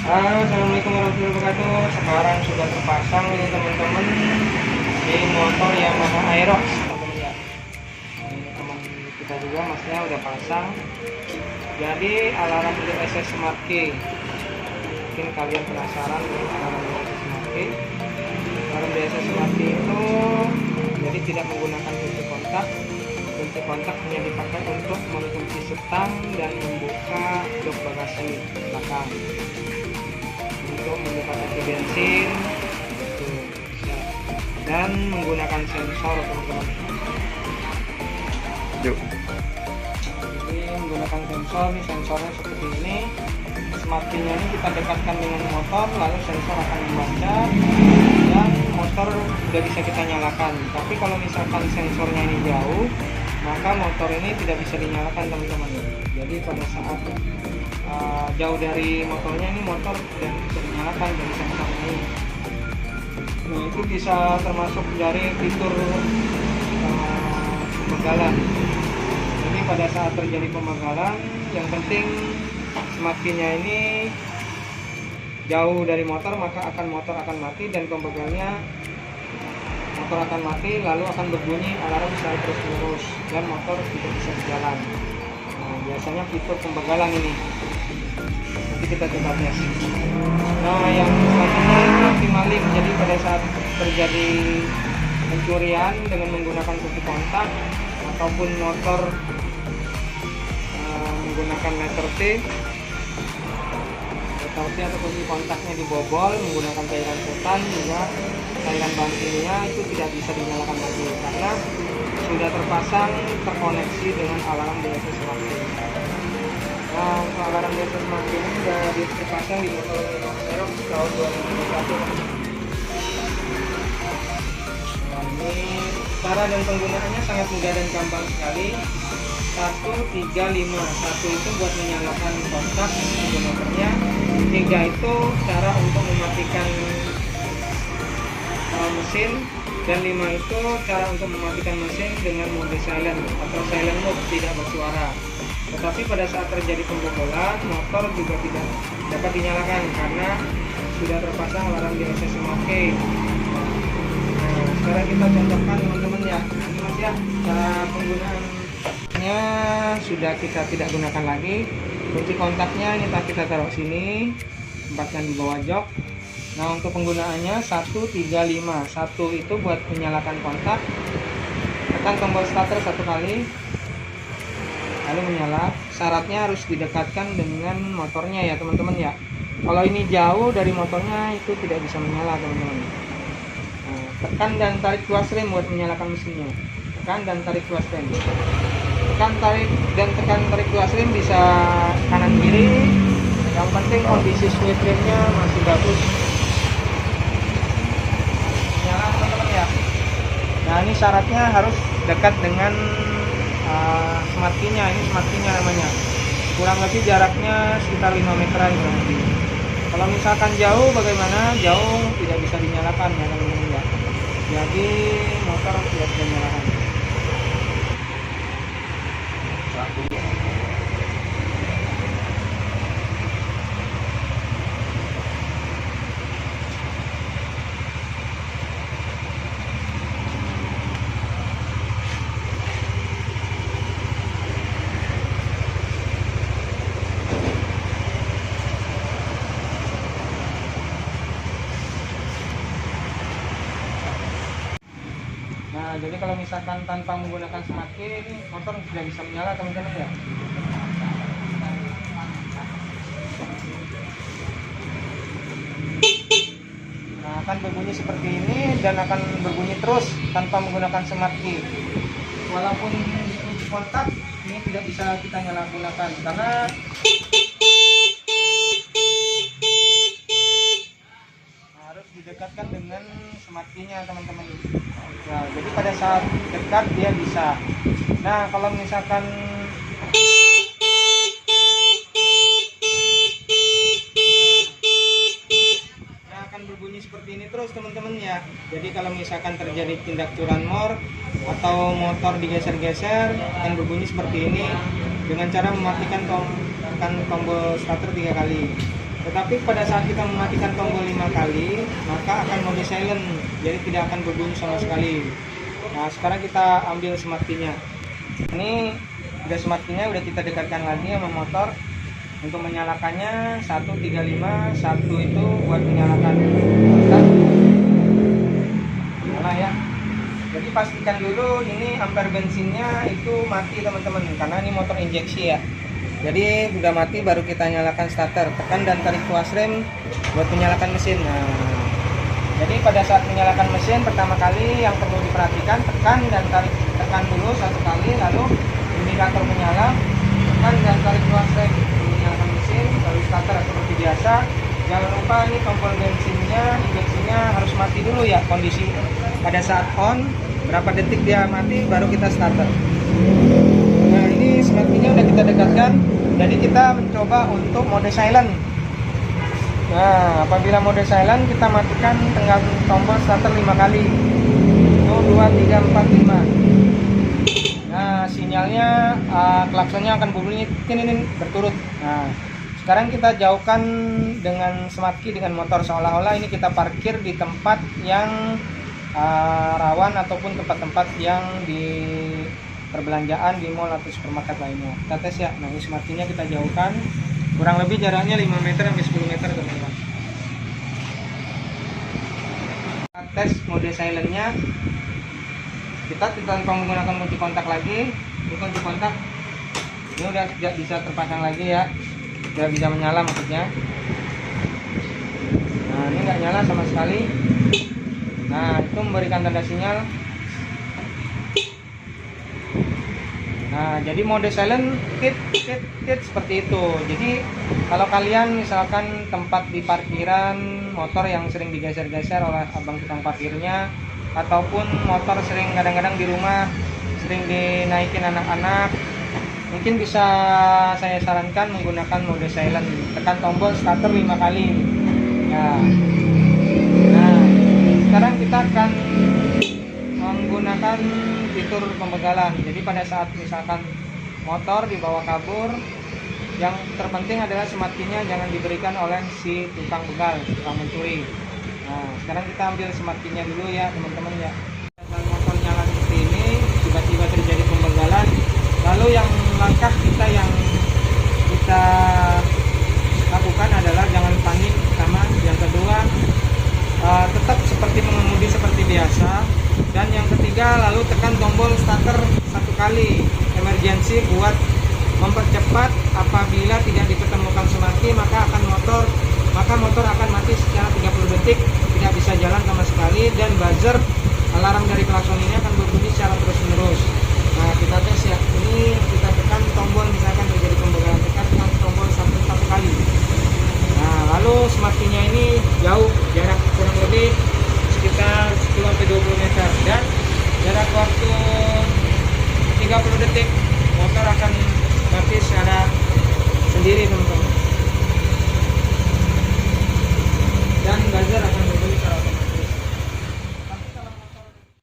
Assalamualaikum warahmatullahi wabarakatuh. Sekarang sudah terpasang ini teman-teman di motor Yamaha Aerox teman-teman ya. Ini teman kita juga masnya udah pasang. Jadi alarm DSS Smart Key. Mungkin kalian penasaran dengan alarm DSS Smart Key. Alarm DSS Smart Key itu jadi tidak menggunakan kunci kontak. Kunci kontak hanya dipakai untuk mengunci setang dan membuka jok bagasi belakang. Untuk membuka tangki bensin gitu, dan menggunakan sensor teman-teman. Jadi menggunakan sensor, nih sensornya seperti ini. Smart Key-nya ini kita dekatkan dengan motor, lalu sensor akan membaca dan motor sudah bisa kita nyalakan. Tapi kalau misalkan sensornya ini jauh, maka motor ini tidak bisa dinyalakan teman-teman. Jadi pada saat jauh dari motornya, ini motor dan bisa dinyalakan dari sensor ini. Nah, itu bisa termasuk dari fitur pembegalan. Jadi pada saat terjadi pembegalan, yang penting Smart Key-nya ini jauh dari motor, maka motor akan mati dan pembegalnya motor akan mati, lalu akan berbunyi alarm secara terus menerus dan motor tidak bisa berjalan. Nah, biasanya fitur pembegalan ini. Nanti kita coba tes. Nah, yang selanjutnya itu optimaling. Jadi pada saat terjadi pencurian dengan menggunakan kunci kontak ataupun motor menggunakan letter T atau kunci kontaknya dibobol menggunakan cairan setan, juga cairan bantingnya itu tidak bisa dinyalakan lagi karena sudah terkoneksi dengan alarm DSS Smart Key. Nah, untuk alarm DSS Smart Key ini sudah dipasang di motor Aerox tahun 2021. Nah, ini cara dan penggunaannya sangat mudah dan gampang sekali. 1, 3, 5. 1 itu buat menyalakan kontak motornya. 3 itu cara untuk mematikan mesin, dan 5 itu cara untuk mematikan mesin dengan mode silent atau silent mode, tidak bersuara. Tetapi pada saat terjadi pembobolan, motor juga tidak dapat dinyalakan karena sudah terpasang alarm DSS Smart Key. Nah, sekarang kita contohkan teman-teman ya. Ini mas ya, cara penggunaannya sudah kita tidak gunakan lagi. Kunci kontaknya ini kita taruh sini, tempatkan di bawah jok. Nah, untuk penggunaannya 1, 3, 5. 1 itu buat menyalakan kontak, tekan tombol starter 1 kali lalu menyala. Syaratnya harus didekatkan dengan motornya ya teman-teman ya. Kalau ini jauh dari motornya itu tidak bisa menyala teman-teman. Nah, tekan dan tarik tuas rem buat menyalakan mesinnya. Tekan dan tarik tuas rem. Tekan tarik tuas rem bisa kanan kiri. Yang penting kondisi switch remnya masih bagus. Nyala teman-teman ya. Nah, ini syaratnya harus dekat dengan Smart Key-nya. Ini Smart Key-nya namanya. Kurang lebih jaraknya sekitar 5 meteran kurang lebih. Kalau misalkan jauh, bagaimana? Jauh tidak bisa dinyalakan ya teman-teman ya. Jadi motor tidak bisa dinyalakan. Nah, jadi kalau misalkan tanpa menggunakan Smart Key, ini motor tidak bisa menyala teman-teman ya. Nah, akan berbunyi seperti ini dan akan berbunyi terus tanpa menggunakan Smart Key. Walaupun di kunci kontak ini tidak bisa kita gunakan karena harus didekatkan dengan Smart Key-nya teman-teman. Nah, jadi pada saat dekat dia bisa. Nah, kalau misalkan akan berbunyi seperti ini terus teman-teman ya. Jadi kalau misalkan terjadi tindak curanmor atau motor digeser-geser, akan berbunyi seperti ini dengan cara mematikan tombol starter 3 kali. Tetapi pada saat kita mematikan tombol 5 kali, maka akan mode silent, jadi tidak akan berbunyi sama sekali. Nah, sekarang kita ambil smart key-nya. Ini udah smart key-nya udah kita dekatkan lagi sama motor. Untuk menyalakannya 135, 1 itu buat menyalakan motor. Nyala ya. Jadi pastikan dulu ini ampere bensinnya itu mati teman-teman, karena ini motor injeksi ya. Jadi udah mati baru kita nyalakan starter. Tekan dan tarik tuas rem buat menyalakan mesin. Nah, jadi pada saat menyalakan mesin pertama kali yang perlu diperhatikan, tekan dan tarik, tekan dulu 1 kali, lalu indikator menyala, tekan dan tarik tuas rem menyalakan mesin, baru starter seperti biasa. Jangan lupa ini tombol bensinnya, injeksinya harus mati dulu ya, kondisi pada saat on berapa detik dia mati baru kita starter. Nah, ini smart key-nya udah kita dekatkan, jadi kita mencoba untuk mode silent. Nah, apabila mode silent kita matikan tekan tombol starter 5 kali. 1, 2, 3, 4, 5. Nah, sinyalnya klaksonnya akan berbunyi ini berturut. Nah, sekarang kita jauhkan dengan smart key dengan motor, seolah-olah ini kita parkir di tempat yang rawan ataupun tempat-tempat yang di perbelanjaan, di mall atau supermarket lainnya. Kita tes ya. Nah, ini smart key-nya kita jauhkan. Kurang lebih jaraknya 5 meter sampai 10 meter teman-teman. Kita tes mode silentnya. Kita tanpa menggunakan kunci kontak lagi. Ini kunci kontak. Ini udah tidak bisa terpasang lagi ya. Tidak bisa menyala maksudnya. Nah, ini nggak nyala sama sekali. Nah, itu memberikan tanda sinyal. Nah, jadi mode silent tit seperti itu. Jadi kalau kalian misalkan tempat di parkiran motor yang sering digeser-geser oleh abang tukang parkirnya, ataupun motor sering kadang-kadang di rumah sering dinaikin anak-anak, mungkin bisa saya sarankan menggunakan mode silent. Tekan tombol starter 5 kali. Ya. Nah, sekarang kita akan menggunakan fitur pembegalan. Jadi pada saat misalkan motor dibawa kabur, yang terpenting adalah smart key-nya jangan diberikan oleh si tukang begal, tukang mencuri. Nah, sekarang kita ambil smart key-nya dulu ya teman-teman ya. Saat motor nyala seperti ini, tiba-tiba terjadi pembegalan. Lalu yang langkah kita yang kita lakukan adalah jangan panik pertama. Yang kedua, tetap seperti mengemudi seperti biasa. Dan yang ketiga, lalu tekan tombol starter 1 kali emergency buat mempercepat. Apabila tidak diketemukan smart key, maka motor akan mati secara 30 detik, tidak bisa jalan sama sekali, dan buzzer alarm dari klakson ini akan berbunyi secara terus-menerus. Nah, kita tes ya. Ini kita tekan tombol, misalkan terjadi pembegalan, tekan tombol 1 kali. Nah, lalu smart key-nya ini jauh, jarak kurang lebih sekitar 10-20 meter, dan jarak waktu 30 detik motor akan mati secara sendiri teman-teman.